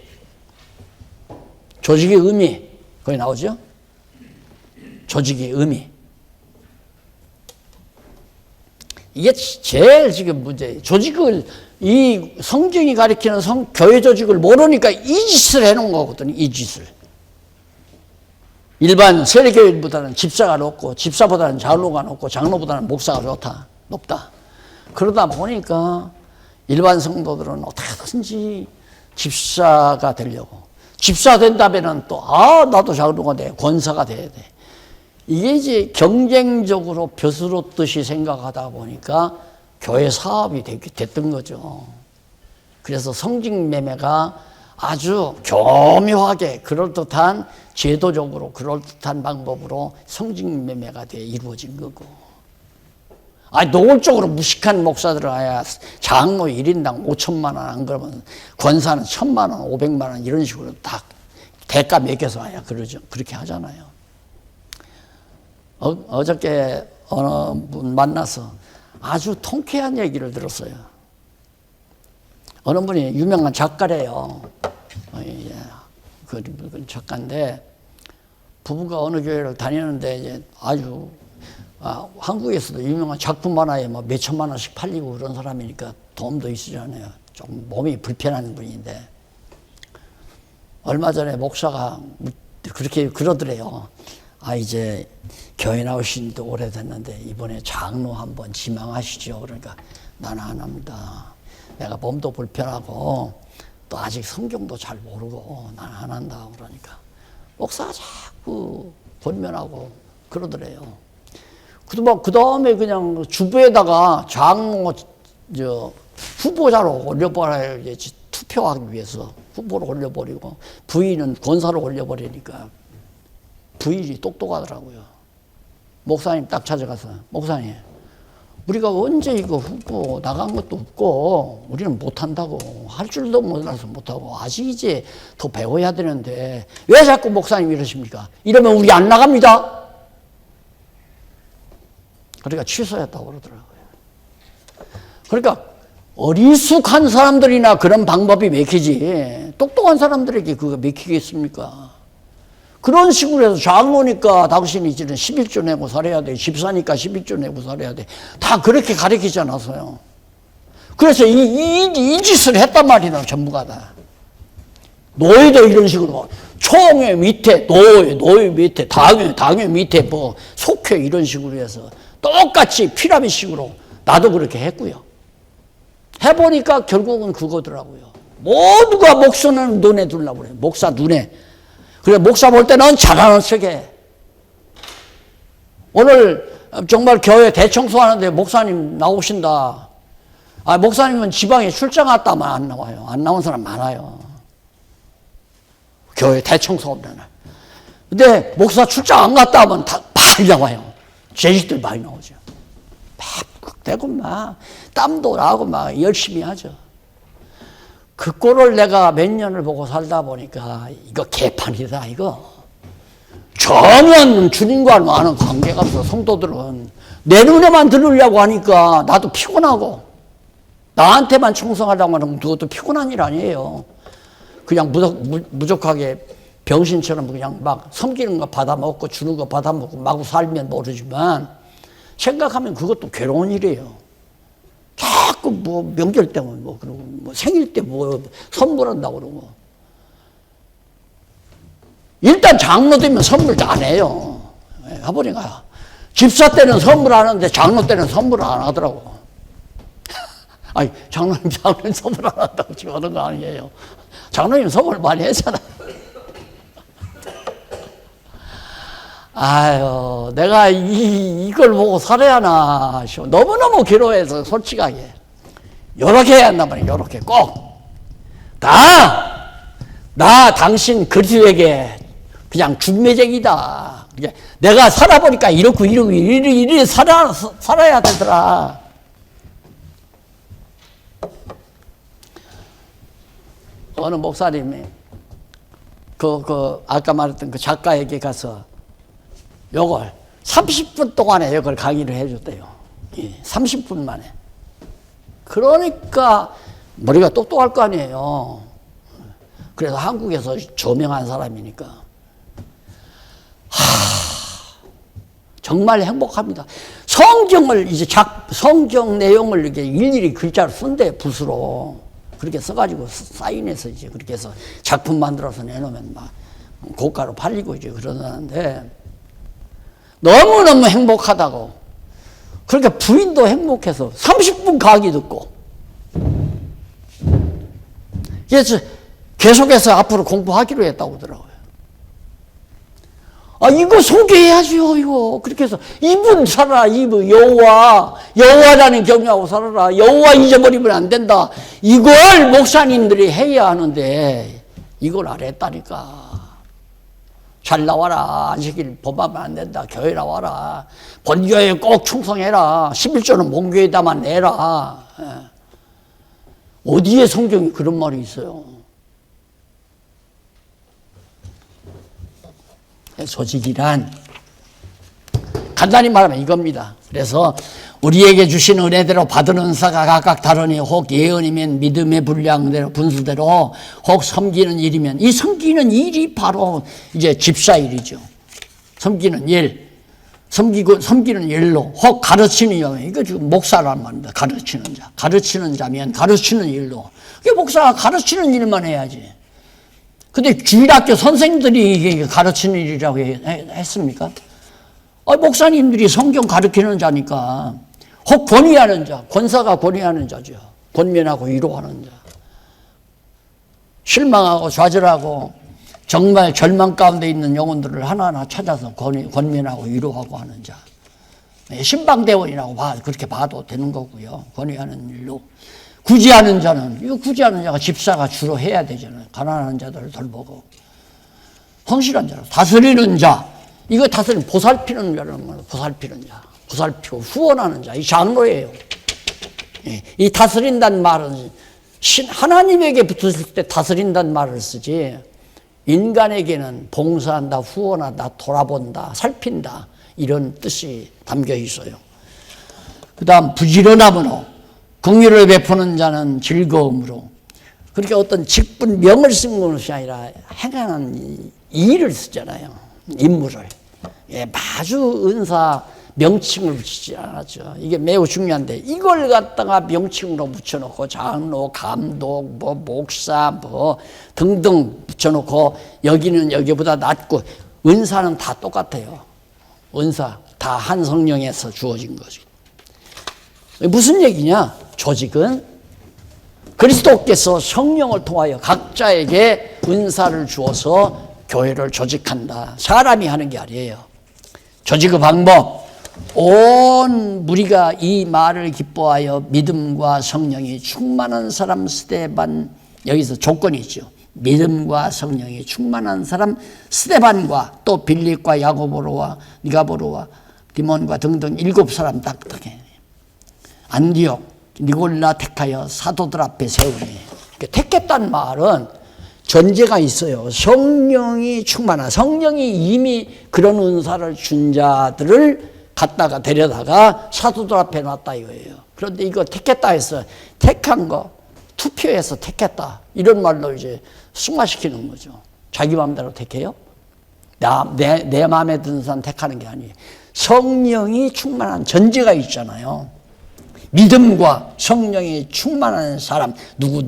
의미. 거기 나오죠? 조직의 의미. 이게 제일 지금 문제예요. 이 성경이 가리키는 교회 조직을 모르니까 이 짓을 해놓은 거거든요. 이 짓을. 일반 세례교회보다는 집사가 높고, 집사보다는 장로가 높고, 장로보다는 목사가 높다. 그러다 보니까 일반 성도들은 어떻게든지 집사가 되려고. 집사 된다면은 또, 나도 장로가 돼. 권사가 돼야 돼. 이게 이제 경쟁적으로 벼슬었듯이 생각하다 보니까 교회 사업이 됐던 거죠. 그래서 성직매매가 아주 교묘하게 그럴듯한 제도적으로 그럴듯한 방법으로 성직매매가 이루어진 거고. 노골적으로 무식한 목사들은 장로 1인당 5천만 원 안 그러면 권사는 1,000만 원, 500만 원 이런 식으로 다 대가 매겨서 그러죠. 그렇게 하잖아요. 어저께 어느 분 만나서 아주 통쾌한 얘기를 들었어요. 어느 분이 유명한 작가래요. 그 작가인데 부부가 어느 교회를 다니는데 이제 아주 한국에서도 유명한 작품 하나에 몇 천만 원씩 팔리고 그런 사람이니까 도움도 있으잖아요. 좀 몸이 불편한 분인데 얼마 전에 목사가 그렇게 그러더래요. 이제 교회 나오신 지 오래됐는데 이번에 장로 한번 지망하시죠. 그러니까 나는 안 합니다. 내가 몸도 불편하고 또 아직 성경도 잘 모르고 나는 안 한다 그러니까 목사가 자꾸 권면하고 그러더래요. 그 다음에 그냥 주부에다가 장로 후보자로 올려버려야 투표하기 위해서 후보로 올려버리고 부인은 권사로 올려버리니까 부인이 똑똑하더라고요. 목사님 딱 찾아가서 목사님 우리가 언제 이거 후보 나간 것도 없고 우리는 못한다고 할 줄도 몰라서 못하고 아직 이제 더 배워야 되는데 왜 자꾸 목사님 이러십니까? 이러면 우리 안 나갑니다. 그러니까 취소했다고 그러더라고요. 그러니까 어리숙한 사람들이나 그런 방법이 맥히지 똑똑한 사람들에게 그거 맥히겠습니까? 그런 식으로 해서 장로니까 당신이 이제 11조 내고 살아야 돼. 집사니까 11조 내고 살아야 돼. 다 그렇게 가르치지 않았어요. 그래서 이 짓을 했단 말이다. 전부가 다. 노예도 이런 식으로 총회 밑에 노예 밑에 당회 밑에 뭐 속회 이런 식으로 해서 똑같이 피라미식으로 나도 그렇게 했고요. 해보니까 결국은 그거더라고요. 모두가 목사는 눈에 두려고 그래요. 목사 눈에. 그래, 목사 볼 때는 잘하는 척해. 오늘 정말 교회 대청소하는데 목사님 나오신다. 아, 목사님은 지방에 출장 갔다만 안 나와요. 안 나온 사람 많아요. 교회 대청소 없는 날. 근데 목사 출장 안 갔다 하면 다 많이 나와요. 죄식들 많이 나오죠. 막 대고 막 땀도 나고 막 열심히 하죠. 그 꼴을 내가 몇 년을 보고 살다 보니까 이거 개판이다 이거. 전혀 주님과는 아는 관계가 없어. 성도들은 내 눈에만 들으려고 하니까 나도 피곤하고 나한테만 충성하려고 하면 그것도 피곤한 일 아니에요. 그냥 무적하게 병신처럼 그냥 막 섬기는 거 받아먹고 주는 거 받아먹고 마구 살면 모르지만 생각하면 그것도 괴로운 일이에요. 자꾸 뭐 명절 때면 뭐 그러고 뭐 생일 때 뭐 선물한다고 그러고 일단 장로 되면 선물 안 해요. 가보니까 집사 때는 선물 하는데 장로 때는 선물 안 하더라고. 아니 장로님 선물 안 한다고 지금 하는 거 아니에요. 장로님 선물 많이 했잖아요. 아유, 내가 이걸 보고 살아야 하나. 너무너무 괴로워해서 솔직하게. 요렇게 해야 한단 말이에요. 요렇게 꼭. 나 당신 그리스도에게 그냥 중매쟁이다. 내가 살아보니까 이렇게 살아야 되더라. 어느 목사님이 아까 말했던 그 작가에게 가서 요걸 30분 동안에 이걸 강의를 해줬대요. 30분 만에. 그러니까 머리가 똑똑할 거 아니에요. 그래서 한국에서 저명한 사람이니까. 정말 행복합니다. 성경을 성경 내용을 이렇게 일일이 글자로 쓴대, 붓으로. 그렇게 써가지고 사인해서 이제 그렇게 해서 작품 만들어서 내놓으면 막 고가로 팔리고 이제 그러는데 너무너무 행복하다고. 그러니까 부인도 행복해서 30분 강의 듣고. 그래서 계속해서 앞으로 공부하기로 했다고 하더라고요. 아, 이거 소개해야죠, 이거. 그렇게 해서 이분 살아라, 이분 여호와라는 경외하고 살아라. 여호와 잊어버리면 안 된다. 이걸 목사님들이 해야 하는데 이걸 안 했다니까. 잘 나와라. 안식일 범하면 안 된다. 교회 나와라. 본교회에 꼭 충성해라. 11조는 본교회에다만 내라. 어디에 성경에 그런 말이 있어요? 소직이란 간단히 말하면 이겁니다. 그래서 우리에게 주신 은혜대로 받은 은사가 각각 다르니 혹 예언이면 믿음의 분량대로 분수대로 혹 섬기는 일이면 이 섬기는 일이 바로 이제 집사 일이죠. 섬기는 일, 섬기는 일로 혹 가르치는 일, 이거 지금 목사란 말입니다. 가르치는 자면 가르치는 일로. 이게 목사가 가르치는 일만 해야지. 근데 주일학교 선생님들이 이게 가르치는 일이라고 했습니까? 목사님들이 성경 가르치는 자니까 혹 권위하는 자, 권사가 권위하는 자죠. 권면하고 위로하는 자. 실망하고 좌절하고 정말 절망 가운데 있는 영혼들을 하나하나 찾아서 권면하고 위로하고 하는 자. 신방대원이라고 그렇게 봐도 되는 거고요. 권위하는 일로. 구제하는 자는, 이거 구제하는 자가 집사가 주로 해야 되잖아요. 가난한 자들을 돌보고. 성실한 자로. 다스리는 자. 이거 다스리는, 보살피는 자라는 거예요. 보살피는 자. 보살피고 후원하는 자. 이 장로예요. 이 다스린다는 말은 하나님에게 붙었을 때 다스린다는 말을 쓰지, 인간에게는 봉사한다, 후원한다, 돌아본다, 살핀다, 이런 뜻이 담겨 있어요. 그 다음 부지런함으로, 긍휼을 베푸는 자는 즐거움으로. 그렇게 어떤 직분, 명을 쓴 것이 아니라 행하는 일을 쓰잖아요. 인물을. 아주 은사 명칭을 붙이지 않았죠. 이게 매우 중요한데, 이걸 갖다가 명칭으로 붙여놓고 장로, 감독, 목사 등등 붙여놓고 여기는 여기보다 낫고, 은사는 다 똑같아요. 은사 다 한 성령에서 주어진 거지. 무슨 얘기냐? 조직은 그리스도께서 성령을 통하여 각자에게 은사를 주어서 교회를 조직한다. 사람이 하는 게 아니에요. 조직의 방법, 온 무리가 이 말을 기뻐하여 믿음과 성령이 충만한 사람 스데반, 여기서 조건이 있죠. 믿음과 성령이 충만한 사람 스데반과 또 빌립과 야고보로와 니가보로와 디몬과 등등 7사람 딱딱해. 안디옥, 니골라 택하여 사도들 앞에 세우니. 택했다는 말은 전제가 있어요. 성령이 충만한, 성령이 이미 그런 은사를 준 자들을 갖다가 데려다가 사도들 앞에 놨다 이거예요. 그런데 이거 택했다 해서 택한 거, 투표해서 택했다, 이런 말로 이제 승화시키는 거죠. 자기 마음대로 택해요? 내 마음에 드는 사람 택하는 게 아니에요. 성령이 충만한 전제가 있잖아요. 믿음과 성령이 충만한 사람, 누구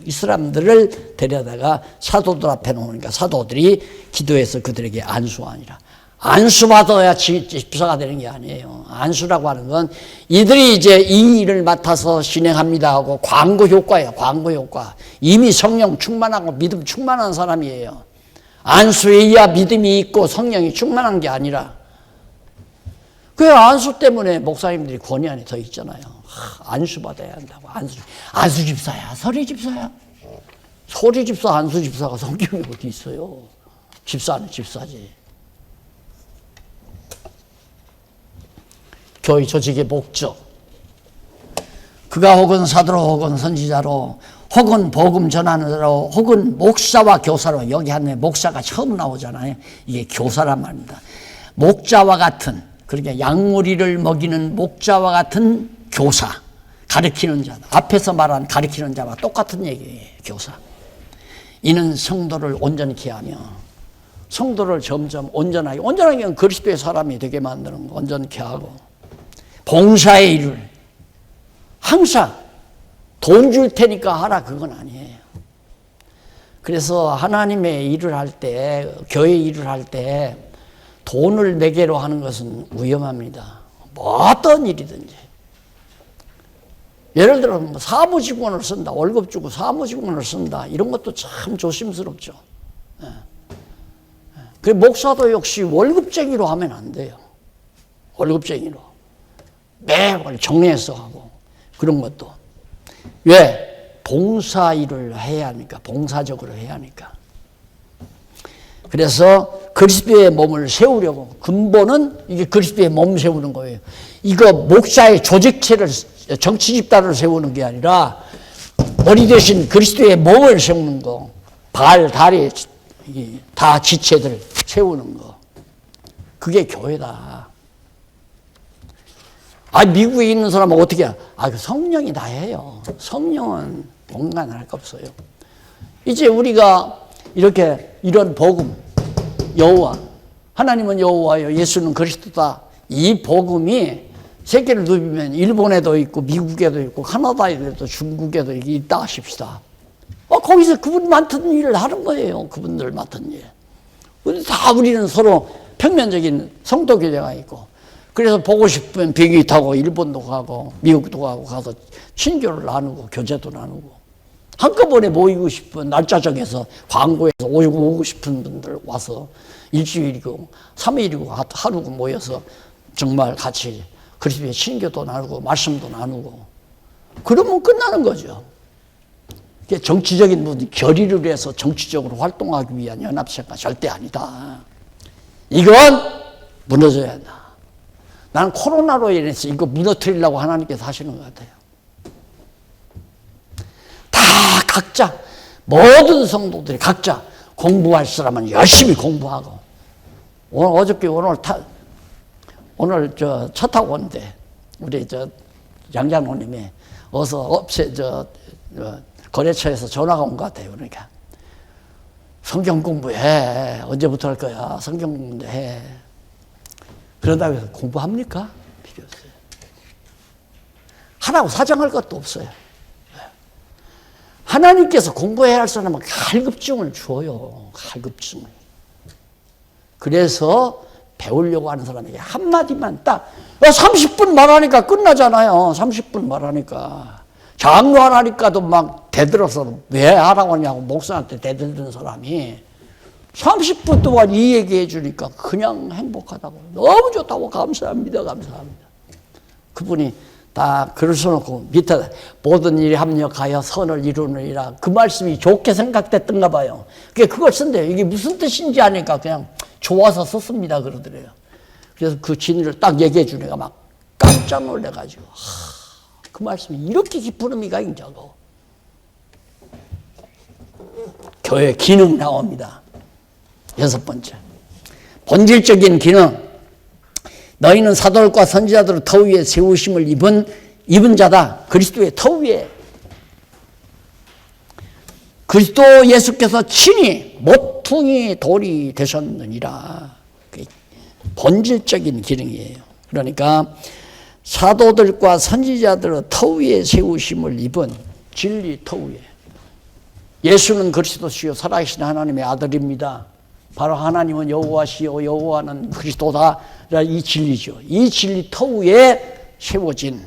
이 사람들을 데려다가 사도들 앞에 놓으니까 사도들이 기도해서 그들에게 안수하니라. 안수받아야 집사가 되는 게 아니에요. 안수라고 하는 건 이들이 이제 이 일을 맡아서 진행합니다 하고 광고 효과예요. 광고 효과. 이미 성령 충만하고 믿음 충만한 사람이에요. 안수해야 믿음이 있고 성령이 충만한 게 아니라. 그 안수 때문에 목사님들이 권위 안에 더 있잖아요. 안수 받아야 한다고. 안수 집사야, 서리 집사야. 서리 집사, 안수 집사가 성경에 어디 있어요? 집사는 집사지. 교회 조직의 목적. 그가 혹은 사도로 혹은 선지자로 혹은 복음 전하느라로 혹은 목사와 교사로. 여기 하는 목사가 처음 나오잖아요. 이게 교사란 말입니다. 목자와 같은, 그러니까 양무리를 먹이는 목자와 같은 교사, 가르치는 자. 앞에서 말한 가르치는 자와 똑같은 얘기예요. 교사. 이는 성도를 온전케 하며, 성도를 점점 온전하게 하면 그리스도의 사람이 되게 만드는 거, 온전케 하고, 봉사의 일을 항상 돈 줄 테니까 하라, 그건 아니에요. 그래서 하나님의 일을 할 때, 교회 일을 할 때 돈을 매개로 하는 것은 위험합니다. 뭐 어떤 일이든지. 예를 들어 사무직원을 쓴다, 월급 주고 사무직원을 쓴다, 이런 것도 참 조심스럽죠. 그 목사도 역시 월급쟁이로 하면 안 돼요. 월급쟁이로 매월 정리해서 하고, 그런 것도. 왜? 봉사 일을 해야 하니까, 봉사적으로 해야 하니까. 그래서 그리스도의 몸을 세우려고, 근본은 이게 그리스도의 몸 세우는 거예요. 이거 목사의 조직체를, 정치 집단을 세우는 게 아니라 머리 대신 그리스도의 몸을 세우는 거. 발, 다리 다 지체들 세우는 거. 그게 교회다. 미국에 있는 사람은 어떻게 해? 그 성령이 다 해요. 성령은 공간을 할 거 없어요. 이제 우리가 이렇게 이런 복음, 여호와, 하나님은 여호와요, 예수는 그리스도다. 이 복음이 세계를 누비면 일본에도 있고 미국에도 있고 카나다에도 있고 중국에도 있다 하십시다. 거기서 그분 맡은 일을 하는 거예요. 그분들 맡은 일. 다 우리는 서로 평면적인 성도교제가 있고, 그래서 보고 싶으면 비행기 타고 일본도 가고 미국도 가고 가서 친교를 나누고 교제도 나누고 한꺼번에 모이고 싶은 날짜 정해서 광고에서 오고 싶은 분들 와서 일주일이고 3일이고 하루고 모여서 정말 같이 그리스도의 친교도 나누고 말씀도 나누고 그러면 끝나는 거죠. 정치적인 분이 결의를 해서 정치적으로 활동하기 위한 연합체가 절대 아니다. 이건 무너져야 한다. 나는 코로나로 인해서 이거 무너뜨리려고 하나님께서 하시는 것 같아요. 다 각자 모든 성도들이 각자 공부할 사람은 열심히 공부하고 어저께 오늘 차 타고 오는데 우리 양장로님이 어서 거래처에서 전화가 온 것 같아요. 그러니까 성경 공부해. 언제부터 할 거야? 성경 공부해. 그런다고 해서 공부합니까? 필요 없어요. 하라고 사정할 것도 없어요. 하나님께서 공부해야 할 사람은 갈급증을 줘요. 갈급증을. 그래서 배우려고 하는 사람에게 한마디만 딱 30분 말하니까 끝나잖아요. 30분 말하니까. 장로 하라니까도 막 대들어서 왜 하라고 하냐고 목사한테 대들던 사람이 30분 동안 이 얘기해 주니까 그냥 행복하다고. 너무 좋다고 감사합니다. 감사합니다. 그분이 다 글을 써놓고 밑에 모든 일에 합력하여 선을 이루느니라 그 말씀이 좋게 생각됐던가 봐요. 그걸 쓴대요. 이게 무슨 뜻인지 아니까 그냥 좋아서 썼습니다 그러더래요. 그래서 그 진리를 딱 얘기해 주니까 막 깜짝 놀래가지고 그 말씀이 이렇게 깊은 의미가 있냐고. 교회 기능 나옵니다. 6번째 본질적인 기능. 너희는 사도들과 선지자들의 터 위에 세우심을 입은 자다. 그리스도의 터 위에 그리스도 예수께서 친히 모퉁이 돌이 되셨느니라. 본질적인 기능이에요. 그러니까 사도들과 선지자들의 터 위에 세우심을 입은 진리 터 위에. 예수는 그리스도시요 살아계신 하나님의 아들입니다. 바로 하나님은 여호와시요 여호와는 그리스도다. 이 진리죠. 이 진리 터 위에 세워진.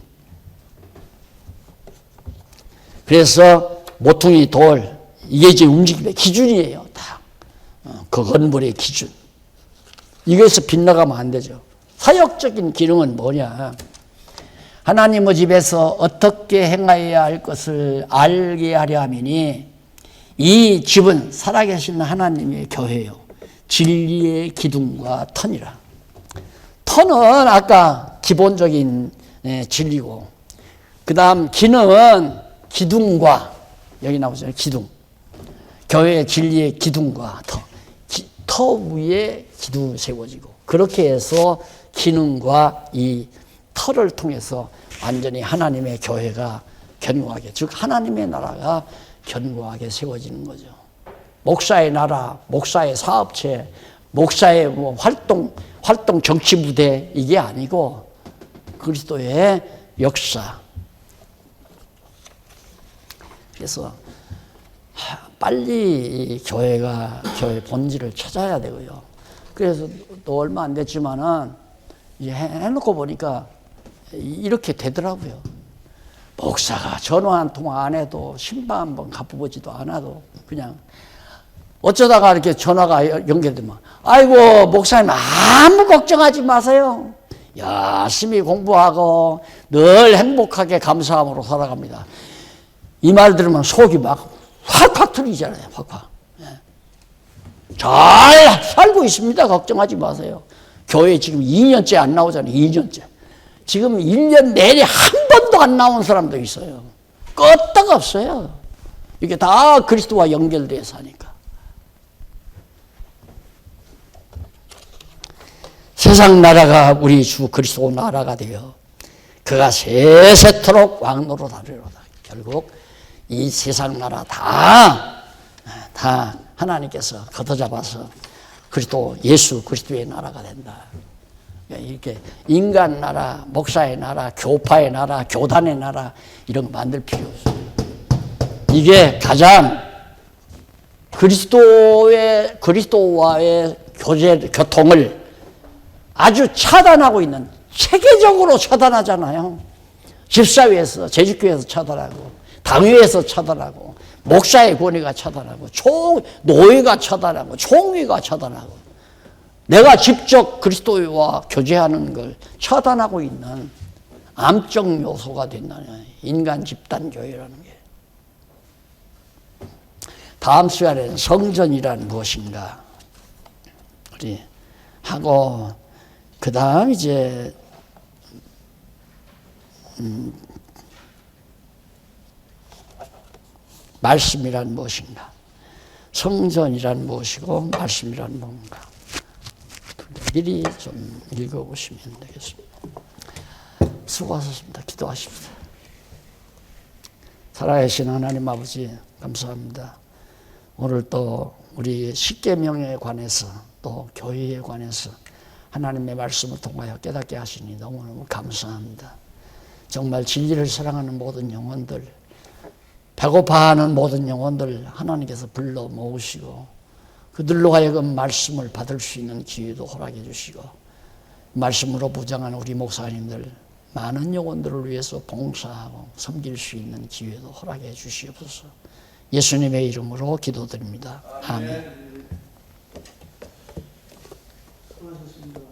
그래서 모퉁이 돌 이게 이제 움직임의 기준이에요. 다. 그 건물의 기준. 이것에서 빗나가면 안 되죠. 사역적인 기능은 뭐냐? 하나님의 집에서 어떻게 행하여야 할 것을 알게 하려 함이니 이 집은 살아계신 하나님의 교회요. 진리의 기둥과 터니라. 터는 아까 기본적인 진리고 그 다음 기능은 기둥과 여기 나오잖아요. 기둥. 교회의 진리의 기둥과 터 위에 기둥이 세워지고 그렇게 해서 기능과 이 터를 통해서 완전히 하나님의 교회가 견고하게 즉 하나님의 나라가 견고하게 세워지는 거죠. 목사의 나라, 목사의 사업체, 목사의 활동 정치 무대 이게 아니고 그리스도의 역사. 그래서 빨리 교회 본질을 찾아야 되고요. 그래서 또 얼마 안 됐지만은 이제 해놓고 보니까 이렇게 되더라고요. 목사가 전화 한 통 안 해도 신방 한번 갚아보지도 않아도 그냥 어쩌다가 이렇게 전화가 연결되면 아이고 목사님 아무 걱정하지 마세요. 열심히 공부하고 늘 행복하게 감사함으로 살아갑니다. 이 말 들으면 속이 막 확확 틀리잖아요. 확확. 잘 살고 있습니다. 걱정하지 마세요. 교회 지금 2년째 안 나오잖아요. 2년째. 지금 1년 내내 한 번도 안 나온 사람도 있어요. 끄떡 없어요. 이게 다 그리스도와 연결돼서 하니까. 세상 나라가 우리 주 그리스도 나라가 되어 그가 세세토록 왕노릇하리로다. 결국 이 세상 나라 다 하나님께서 걷어잡아서 그리스도 예수 그리스도의 나라가 된다. 이렇게 인간 나라, 목사의 나라, 교파의 나라, 교단의 나라 이런 거 만들 필요 없어요. 이게 가장 그리스도와의 교통을 아주 차단하고 있는 세계적으로 처단하잖아요. 집사회에서, 재직교회에서 처단하고, 당회에서 처단하고, 목사의 권위가 처단하고, 노예가 처단하고, 총회가 처단하고, 내가 직접 그리스도와 교제하는 걸 처단하고 있는 암적 요소가 된다는 인간 집단교회라는 게. 다음 시간에는 성전이란 무엇인가 우리 하고, 그 다음 이제 말씀이란 무엇인가, 성전이란 무엇이고 말씀이란 뭔가 미리 좀 읽어보시면 되겠습니다. 수고하셨습니다. 기도하십시오. 살아계신 하나님 아버지 감사합니다. 오늘 또 우리 십계명에 관해서 또 교회에 관해서 하나님의 말씀을 통하여 깨닫게 하시니 너무너무 감사합니다. 정말 진리를 사랑하는 모든 영혼들, 배고파하는 모든 영혼들 하나님께서 불러 모으시고 그들로 하여금 말씀을 받을 수 있는 기회도 허락해 주시고, 말씀으로 부장한 우리 목사님들 많은 영혼들을 위해서 봉사하고 섬길 수 있는 기회도 허락해 주시옵소서. 예수님의 이름으로 기도드립니다. 아멘.